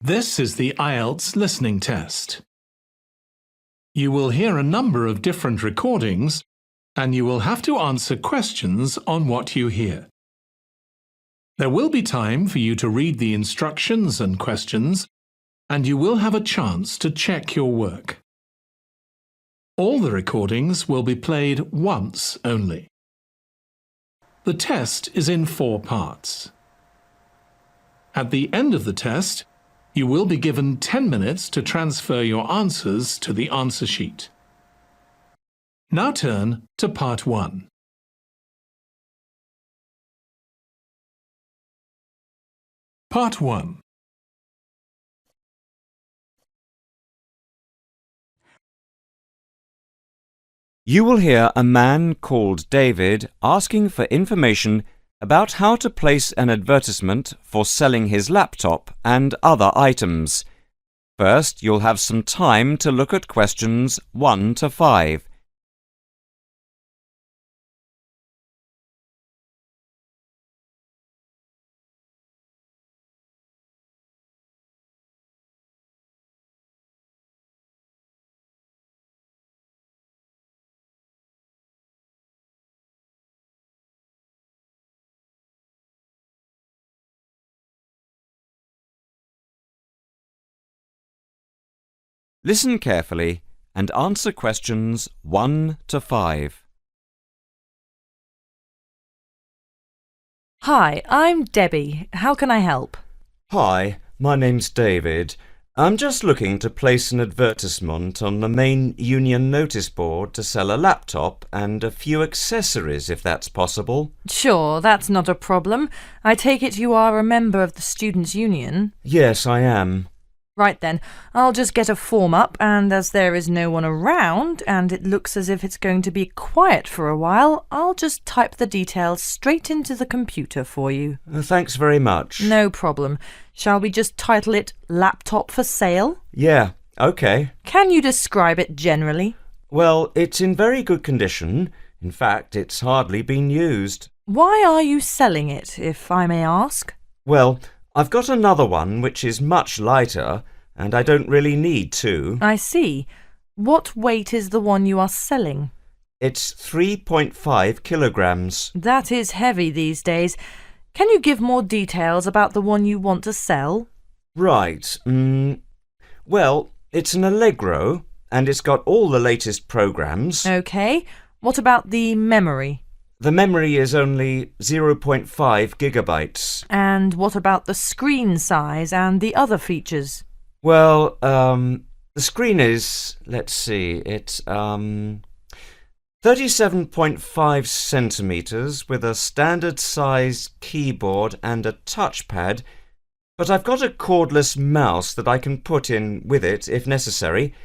This is the IELTS listening test. You will hear a number of different recordings and you will have to answer questions on what you hear. There will be time for you to read the instructions and questions, and you will have a chance to check your work. All the recordings will be played once only. The test is in 4 parts. At the end of the test, you will be given 10 minutes to transfer your answers to the answer sheet. Now turn to Part 1. Part 1. You will hear a man called David asking for information about how to place an advertisement for selling his laptop and other items. First, you'll have some time to look at questions 1 to 5. Listen carefully and answer questions 1 to 5. Hi, I'm Debbie. How can I help? Hi, my name's David. I'm just looking to place an advertisement on the main union notice board to sell a laptop and a few accessories, if that's possible. Sure, that's not a problem. I take it you are a member of the Students' Union? Yes, I am. Right then, I'll just get a form up, and as there is no one around and it looks as if it's going to be quiet for a while, I'll just type the details straight into the computer for you. Thanks very much. No problem. Shall we just title it Laptop for Sale? Yeah, OK. Can you describe it generally? Well, it's in very good condition. In fact, it's hardly been used. Why are you selling it, if I may ask? Well, I've got another one which is much lighter, and I don't really need two. I see. What weight is the one you are selling? It's 3.5 kilograms. That is heavy these days. Can you give more details about the one you want to sell? Right. Well, it's an Allegro, and it's got all the latest programs. OK. What about the memory? The memory is only 0.5 gigabytes. And what about the screen size and the other features? Well, the screen is, let's see, it's 37.5 centimetres with a standard size keyboard and a touchpad, but I've got a cordless mouse that I can put in with it if necessary.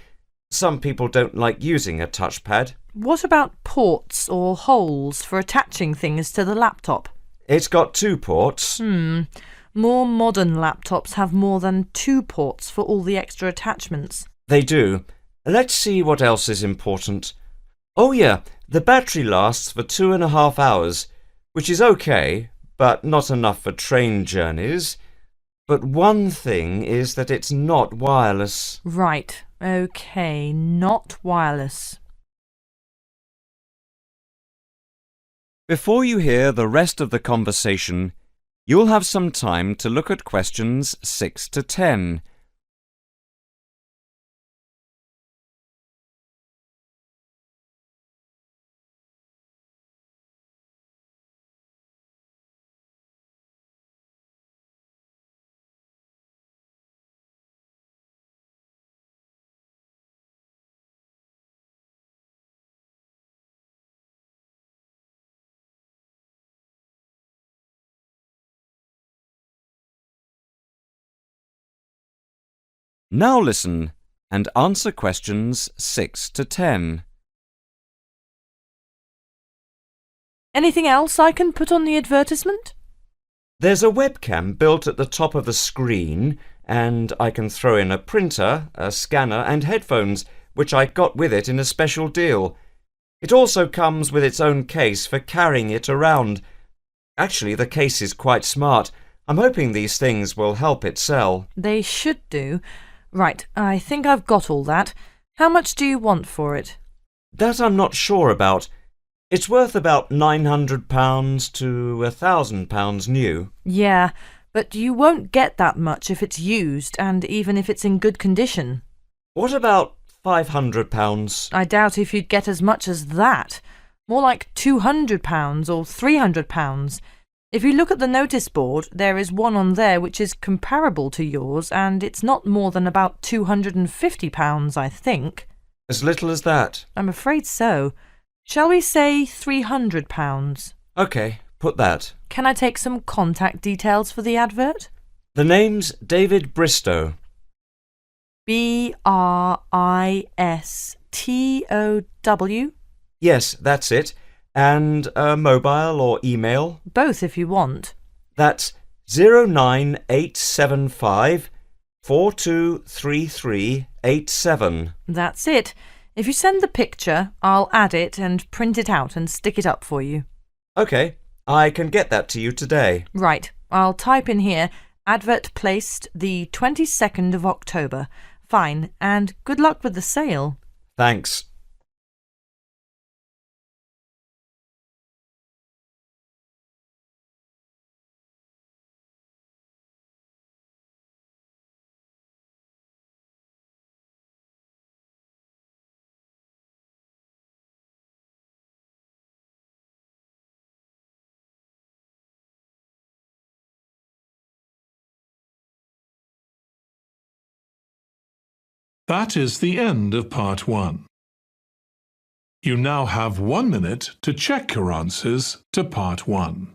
Some people don't like using a touchpad. What about ports or holes for attaching things to the laptop? It's got 2 ports. More modern laptops have more than 2 ports for all the extra attachments. They do. Let's see what else is important. Oh yeah, the battery lasts for 2.5 hours, which is okay, but not enough for train journeys. But one thing is that it's not wireless. Right, OK, not wireless. Before you hear the rest of the conversation, you'll have some time to look at questions 6 to 10. Now listen and answer questions 6 to 10. Anything else I can put on the advertisement? There's a webcam built at the top of the screen, and I can throw in a printer, a scanner and headphones, which I got with it in a special deal. It also comes with its own case for carrying it around. Actually, the case is quite smart. I'm hoping these things will help it sell. They should do. Right, I think I've got all that. How much do you want for it? That I'm not sure about. It's worth about £900 to £1,000 new. Yeah, but you won't get that much if it's used, and even if it's in good condition. What about £500? I doubt if you'd get as much as that. More like £200 or £300. If you look at the notice board, there is one on there which is comparable to yours, and it's not more than about £250, I think. As little as that? I'm afraid so. Shall we say £300? OK, put that. Can I take some contact details for the advert? The name's David Bristow. Bristow? Yes, that's it. And a mobile or email? Both if you want. That's 09875 423387. That's it. If you send the picture, I'll add it and print it out and stick it up for you. OK, I can get that to you today. Right, I'll type in here, advert placed the 22nd of October. Fine, and good luck with the sale. Thanks. That is the end of part 1. You now have 1 minute to check your answers to part 1.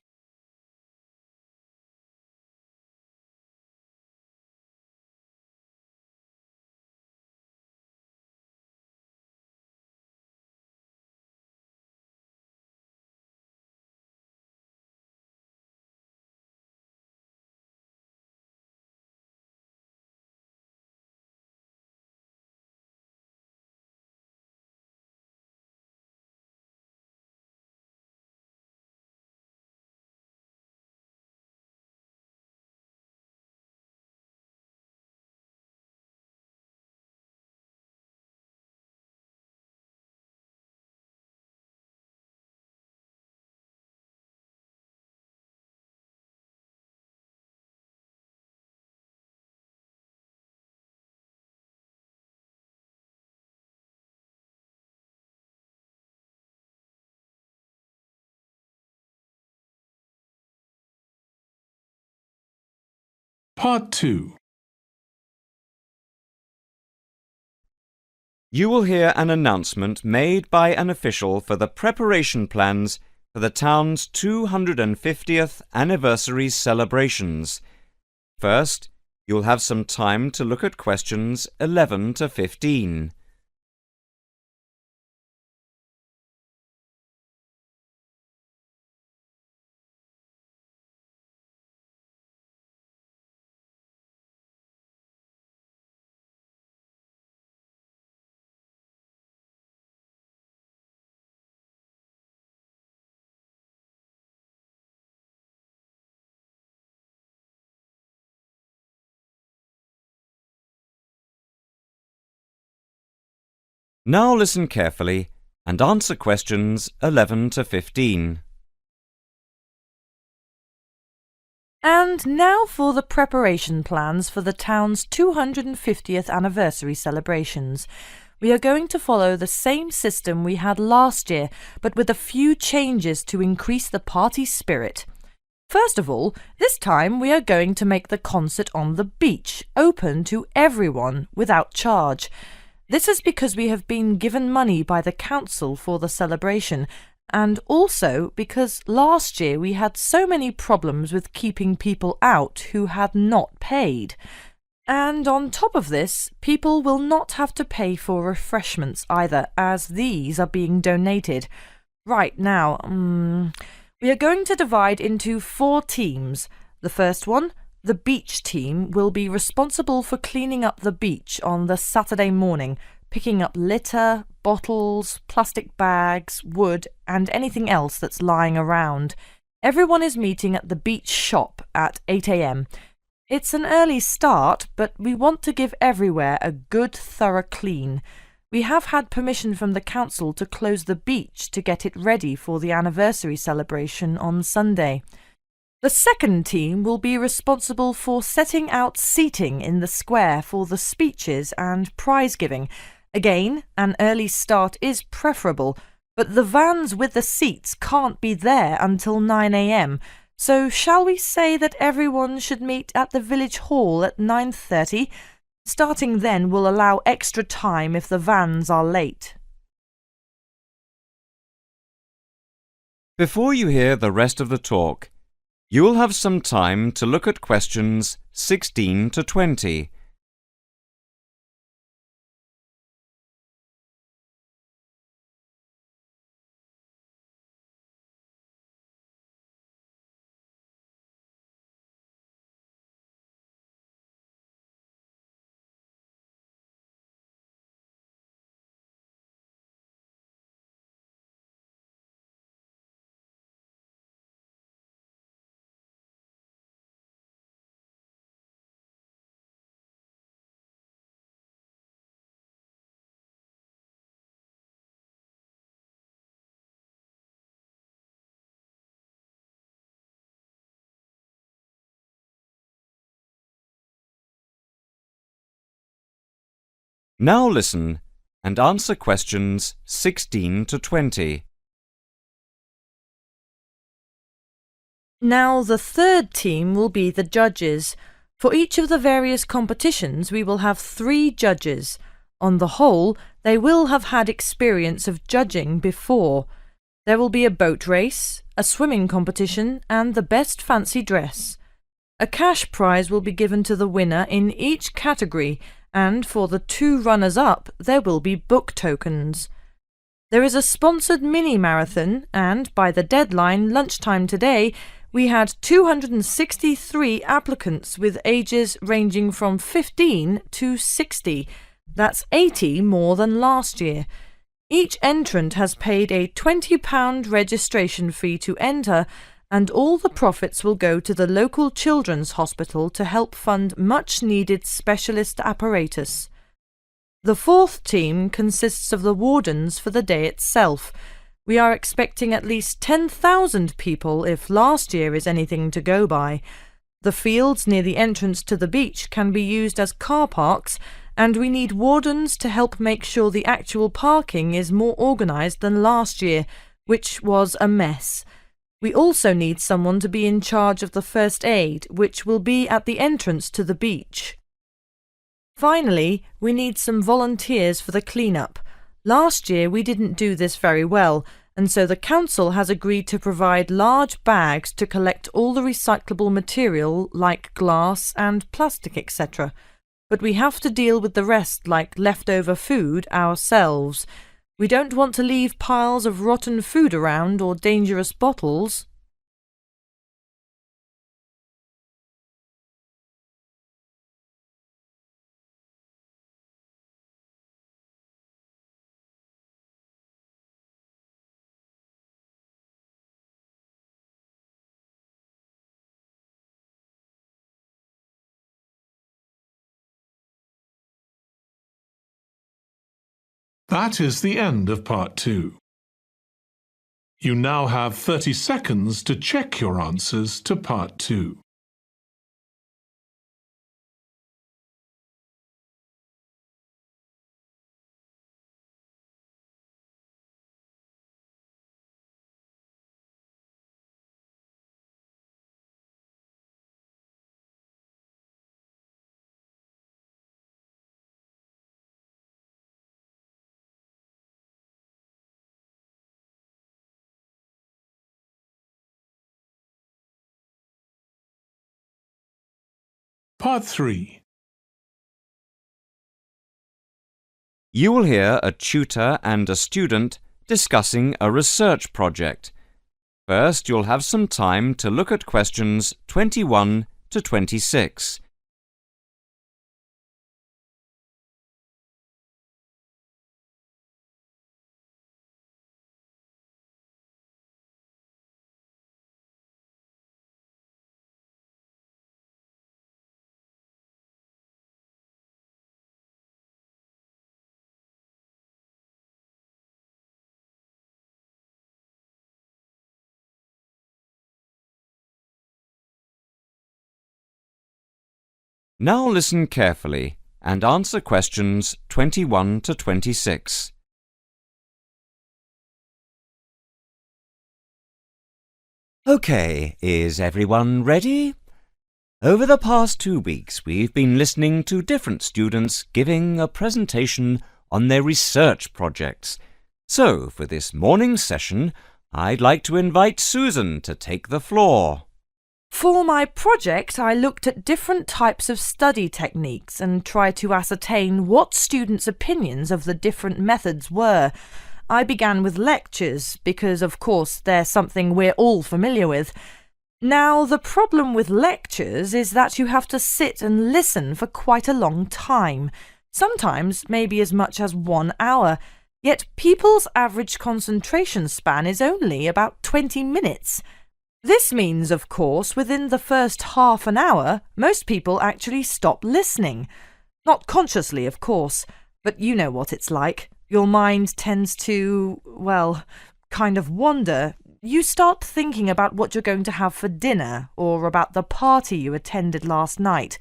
Part 2. You will hear an announcement made by an official for the preparation plans for the town's 250th anniversary celebrations. First, you'll have some time to look at questions 11 to 15. Now listen carefully and answer questions 11 to 15. And now for the preparation plans for the town's 250th anniversary celebrations. We are going to follow the same system we had last year, but with a few changes to increase the party spirit. First of all, this time we are going to make the concert on the beach open to everyone without charge. This is because we have been given money by the council for the celebration, and also because last year we had so many problems with keeping people out who had not paid. And on top of this, people will not have to pay for refreshments either, as these are being donated. Right now, we are going to divide into 4 teams. The first one, the beach team, will be responsible for cleaning up the beach on the Saturday morning, picking up litter, bottles, plastic bags, wood, and anything else that's lying around. Everyone is meeting at the beach shop at 8 a.m. It's an early start, but we want to give everywhere a good, thorough clean. We have had permission from the council to close the beach to get it ready for the anniversary celebration on Sunday. The second team will be responsible for setting out seating in the square for the speeches and prize giving. Again, an early start is preferable, but the vans with the seats can't be there until 9 a.m. So shall we say that everyone should meet at the village hall at 9:30? Starting then will allow extra time if the vans are late. Before you hear the rest of the talk, you will have some time to look at questions 16 to 20. Now listen and answer questions 16 to 20. Now the third team will be the judges. For each of the various competitions we will have 3 judges. On the whole, they will have had experience of judging before. There will be a boat race, a swimming competition, and the best fancy dress. A cash prize will be given to the winner in each category, and for the 2 runners-up there will be book tokens. There is a sponsored mini-marathon, and by the deadline, lunchtime today, we had 263 applicants with ages ranging from 15 to 60. That's 80 more than last year. Each entrant has paid a £20 registration fee to enter, and all the profits will go to the local children's hospital to help fund much-needed specialist apparatus. The fourth team consists of the wardens for the day itself. We are expecting at least 10,000 people if last year is anything to go by. The fields near the entrance to the beach can be used as car parks, and we need wardens to help make sure the actual parking is more organised than last year, which was a mess. We also need someone to be in charge of the first aid, which will be at the entrance to the beach. Finally, we need some volunteers for the clean-up. Last year we didn't do this very well, and so the council has agreed to provide large bags to collect all the recyclable material like glass and plastic, etc. But we have to deal with the rest like leftover food ourselves. We don't want to leave piles of rotten food around or dangerous bottles. That is the end of part 2. You now have 30 seconds to check your answers to part 2. Part 3. You will hear a tutor and a student discussing a research project. First, you'll have some time to look at questions 21 to 26. Now listen carefully and answer questions 21 to 26. OK, is everyone ready? Over the past 2 weeks, we've been listening to different students giving a presentation on their research projects. So, for this morning's session, I'd like to invite Susan to take the floor. For my project, I looked at different types of study techniques and tried to ascertain what students' opinions of the different methods were. I began with lectures because, of course, they're something we're all familiar with. Now, the problem with lectures is that you have to sit and listen for quite a long time, sometimes maybe as much as 1 hour. Yet people's average concentration span is only about 20 minutes. This means, of course, within the first half an hour, most people actually stop listening. Not consciously, of course, but you know what it's like. Your mind tends to, well, kind of wander. You start thinking about what you're going to have for dinner or about the party you attended last night.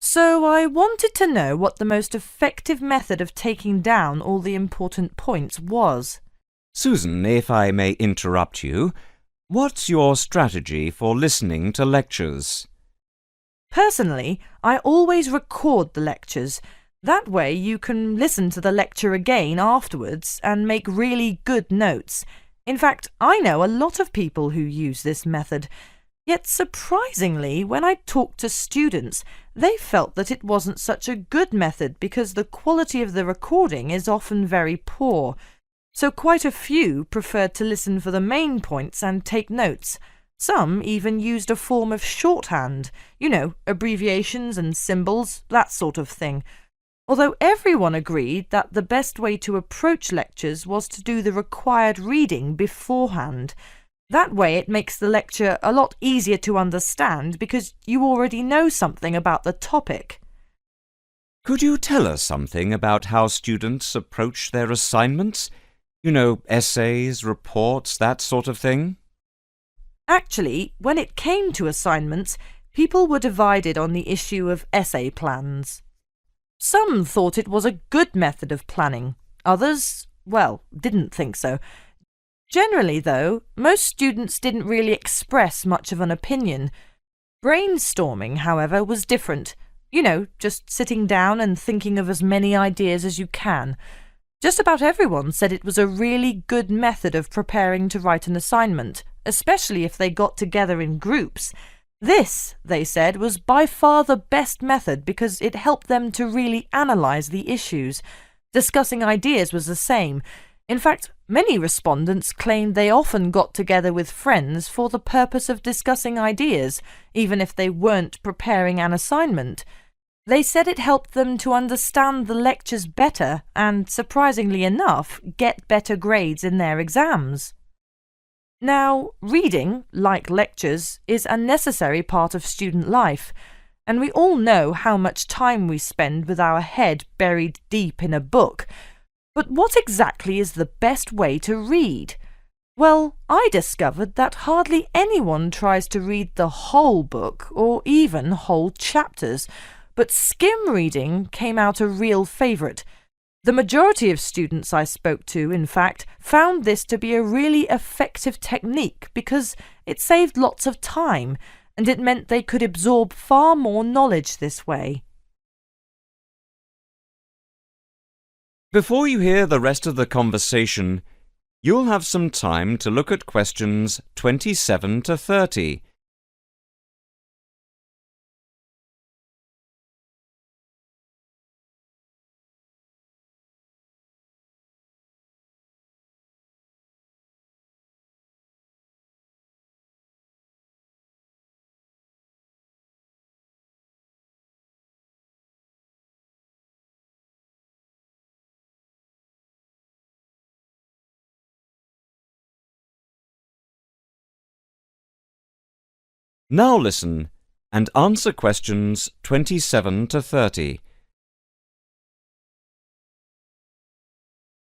So I wanted to know what the most effective method of taking down all the important points was. Susan, if I may interrupt you, what's your strategy for listening to lectures? Personally, I always record the lectures. That way you can listen to the lecture again afterwards and make really good notes. In fact, I know a lot of people who use this method. Yet surprisingly, when I talked to students, they felt that it wasn't such a good method because the quality of the recording is often very poor. So quite a few preferred to listen for the main points and take notes. Some even used a form of shorthand, abbreviations and symbols, that sort of thing. Although everyone agreed that the best way to approach lectures was to do the required reading beforehand. That way it makes the lecture a lot easier to understand because you already know something about the topic. Could you tell us something about how students approach their assignments? Essays, reports, that sort of thing? Actually, when it came to assignments, people were divided on the issue of essay plans. Some thought it was a good method of planning. Others, didn't think so. Generally, though, most students didn't really express much of an opinion. Brainstorming, however, was different. Just sitting down and thinking of as many ideas as you can. Just about everyone said it was a really good method of preparing to write an assignment, especially if they got together in groups. This, they said, was by far the best method because it helped them to really analyse the issues. Discussing ideas was the same. In fact, many respondents claimed they often got together with friends for the purpose of discussing ideas, even if they weren't preparing an assignment. They said it helped them to understand the lectures better and, surprisingly enough, get better grades in their exams. Now, reading, like lectures, is a necessary part of student life, and we all know how much time we spend with our head buried deep in a book. But what exactly is the best way to read? Well, I discovered that hardly anyone tries to read the whole book or even whole chapters, but skim reading came out a real favourite. The majority of students I spoke to, in fact, found this to be a really effective technique because it saved lots of time and it meant they could absorb far more knowledge this way. Before you hear the rest of the conversation, you'll have some time to look at questions 27 to 30. Now listen and answer questions 27 to 30.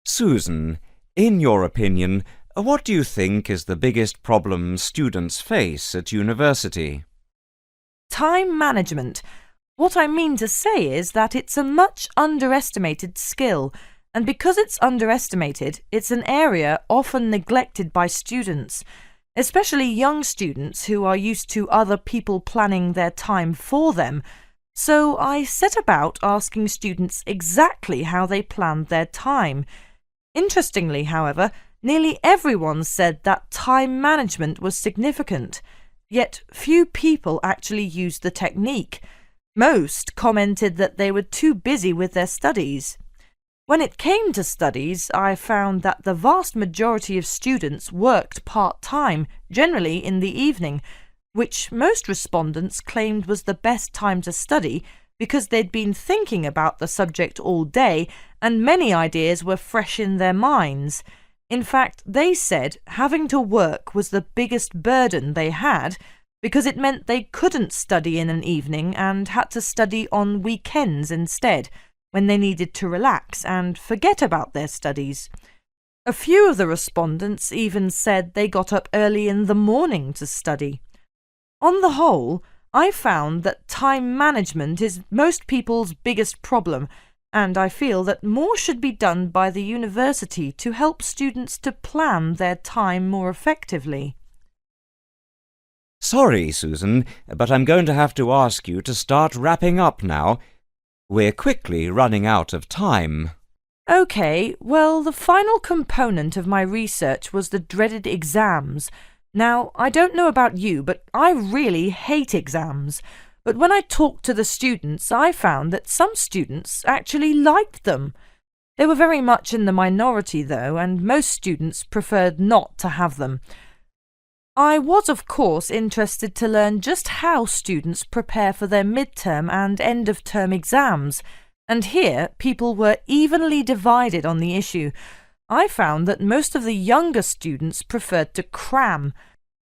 Susan, in your opinion, what do you think is the biggest problem students face at university? Time management. What I mean to say is that it's a much underestimated skill, and because it's underestimated, it's an area often neglected by students, especially young students who are used to other people planning their time for them. So I set about asking students exactly how they planned their time. Interestingly, however, nearly everyone said that time management was significant, yet few people actually used the technique. Most commented that they were too busy with their studies. When it came to studies, I found that the vast majority of students worked part-time, generally in the evening, which most respondents claimed was the best time to study because they'd been thinking about the subject all day and many ideas were fresh in their minds. In fact, they said having to work was the biggest burden they had because it meant they couldn't study in an evening and had to study on weekends instead, when they needed to relax and forget about their studies. A few of the respondents even said they got up early in the morning to study. On the whole, I found that time management is most people's biggest problem, and I feel that more should be done by the university to help students to plan their time more effectively. Sorry, Susan, but I'm going to have to ask you to start wrapping up now. We're quickly running out of time. OK, well, the final component of my research was the dreaded exams. Now, I don't know about you, but I really hate exams. But when I talked to the students, I found that some students actually liked them. They were very much in the minority, though, and most students preferred not to have them. I was, of course, interested to learn just how students prepare for their midterm and end-of-term exams, and here people were evenly divided on the issue. I found that most of the younger students preferred to cram.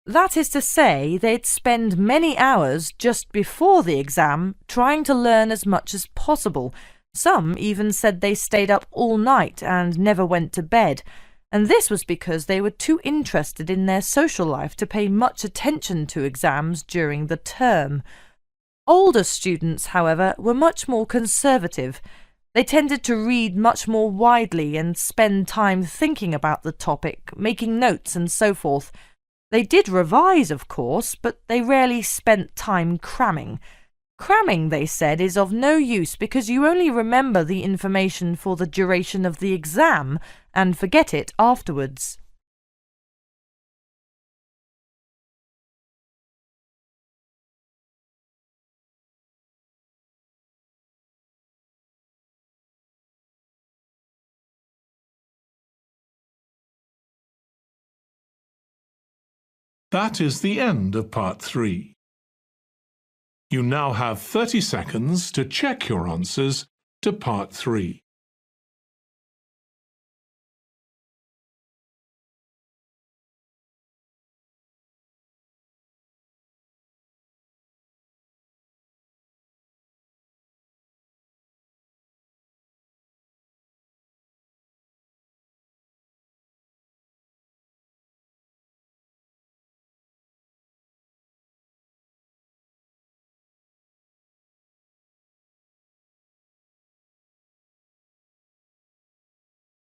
That is to say, they'd spend many hours just before the exam trying to learn as much as possible. Some even said they stayed up all night and never went to bed. And this was because they were too interested in their social life to pay much attention to exams during the term. Older students, however, were much more conservative. They tended to read much more widely and spend time thinking about the topic, making notes and so forth. They did revise, of course, but they rarely spent time cramming. Cramming, they said, is of no use because you only remember the information for the duration of the exam and forget it afterwards. That is the end of part 3. You now have 30 seconds to check your answers to part 3.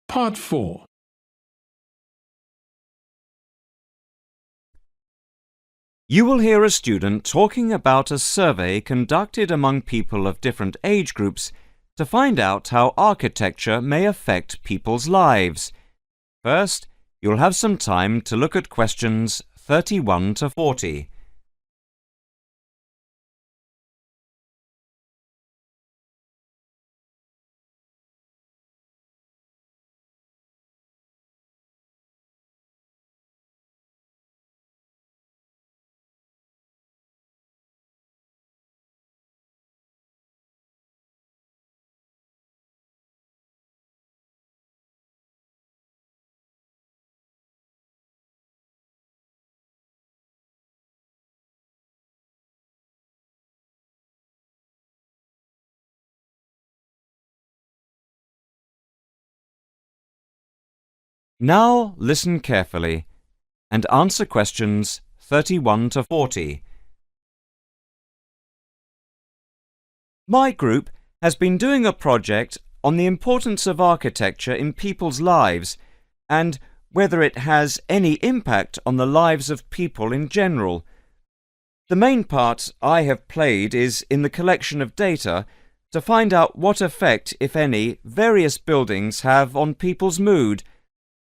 Part 4. You will hear a student talking about a survey conducted among people of different age groups to find out how architecture may affect people's lives. First, you'll have some time to look at questions 31 to 40. Now listen carefully and answer questions 31 to 40. My group has been doing a project on the importance of architecture in people's lives and whether it has any impact on the lives of people in general. The main part I have played is in the collection of data to find out what effect, if any, various buildings have on people's mood,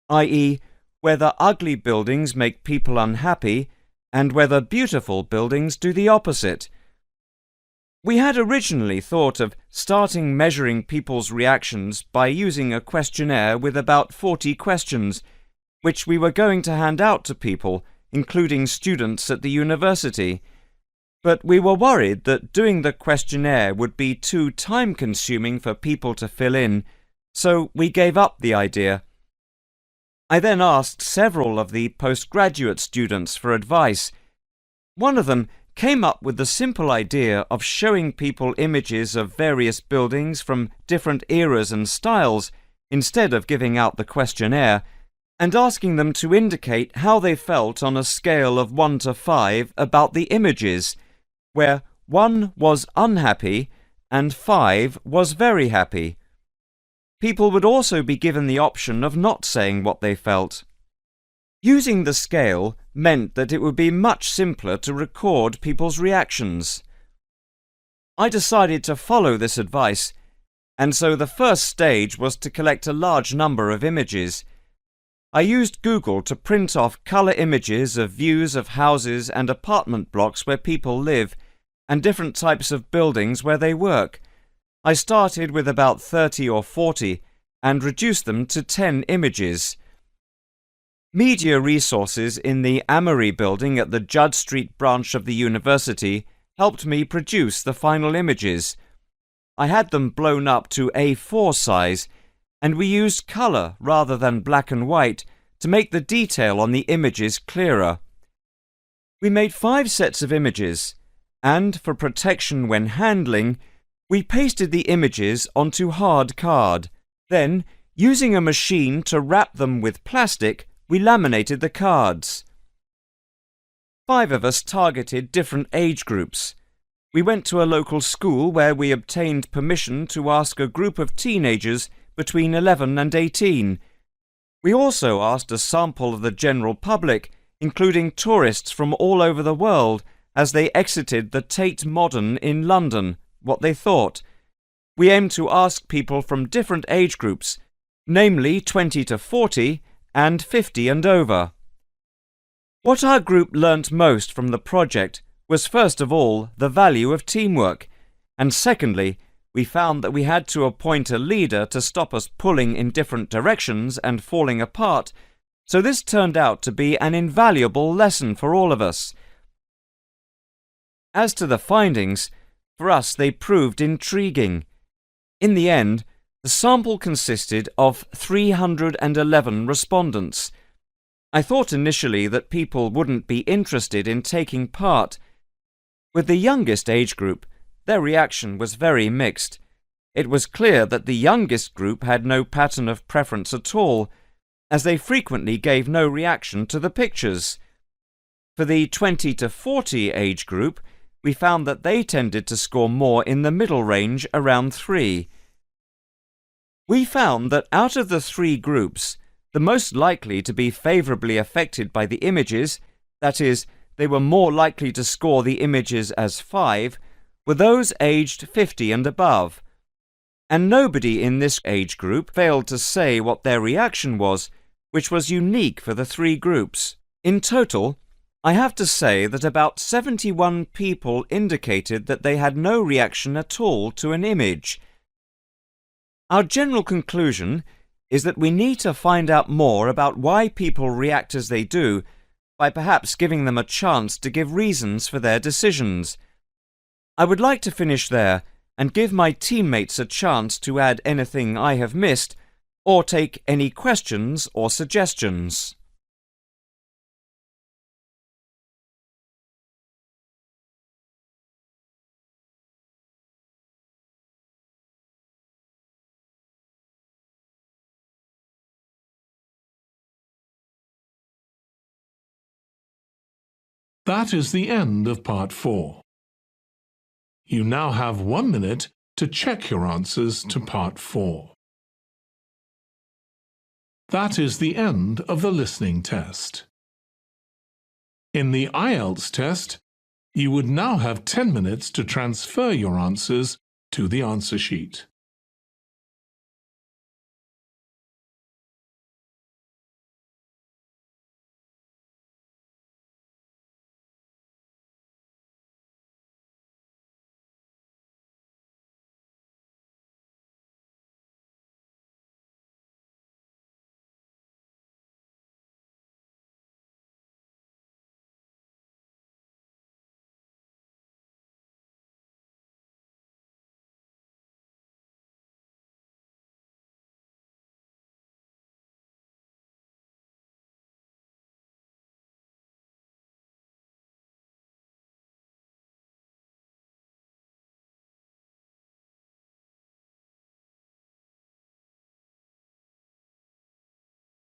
i.e., whether ugly buildings make people unhappy and whether beautiful buildings do the opposite. We had originally thought of starting measuring people's reactions by using a questionnaire with about 40 questions, which we were going to hand out to people, including students at the university. But we were worried that doing the questionnaire would be too time-consuming for people to fill in, so we gave up the idea. I then asked several of the postgraduate students for advice. One of them came up with the simple idea of showing people images of various buildings from different eras and styles instead of giving out the questionnaire, and asking them to indicate how they felt on a scale of 1 to 5 about the images, where 1 was unhappy and 5 was very happy. People would also be given the option of not saying what they felt. Using the scale meant that it would be much simpler to record people's reactions. I decided to follow this advice, and so the first stage was to collect a large number of images. I used Google to print off colour images of views of houses and apartment blocks where people live, and different types of buildings where they work. I started with about 30 or 40 and reduced them to 10 images. Media resources in the Amory building at the Judd Street branch of the university helped me produce the final images. I had them blown up to A4 size, and we used colour rather than black and white to make the detail on the images clearer. We made 5 sets of images, and for protection when handling, we pasted the images onto hard card. Then, using a machine to wrap them with plastic, we laminated the cards. 5 of us targeted different age groups. We went to a local school where we obtained permission to ask a group of teenagers between 11 and 18. We also asked a sample of the general public, including tourists from all over the world, as they exited the Tate Modern in London, what they thought. We aimed to ask people from different age groups, namely 20 to 40 and 50 and over. What our group learnt most from the project was first of all the value of teamwork, and secondly, we found that we had to appoint a leader to stop us pulling in different directions and falling apart, so this turned out to be an invaluable lesson for all of us. As to the findings, for us they proved intriguing. In the end, the sample consisted of 311 respondents. I thought initially that people wouldn't be interested in taking part. With the youngest age group, their reaction was very mixed. It was clear that the youngest group had no pattern of preference at all, as they frequently gave no reaction to the pictures. For the 20 to 40 age group, we found that they tended to score more in the middle range, around 3. We found that out of the 3 groups, the most likely to be favourably affected by the images, that is, they were more likely to score the images as 5, were those aged 50 and above. And nobody in this age group failed to say what their reaction was, which was unique for the 3 groups. In total, I have to say that about 71 people indicated that they had no reaction at all to an image. Our general conclusion is that we need to find out more about why people react as they do, by perhaps giving them a chance to give reasons for their decisions. I would like to finish there and give my teammates a chance to add anything I have missed or take any questions or suggestions. That is the end of part 4. You now have 1 minute to check your answers to Part 4. That is the end of the listening test. In the IELTS test, you would now have 10 minutes to transfer your answers to the answer sheet.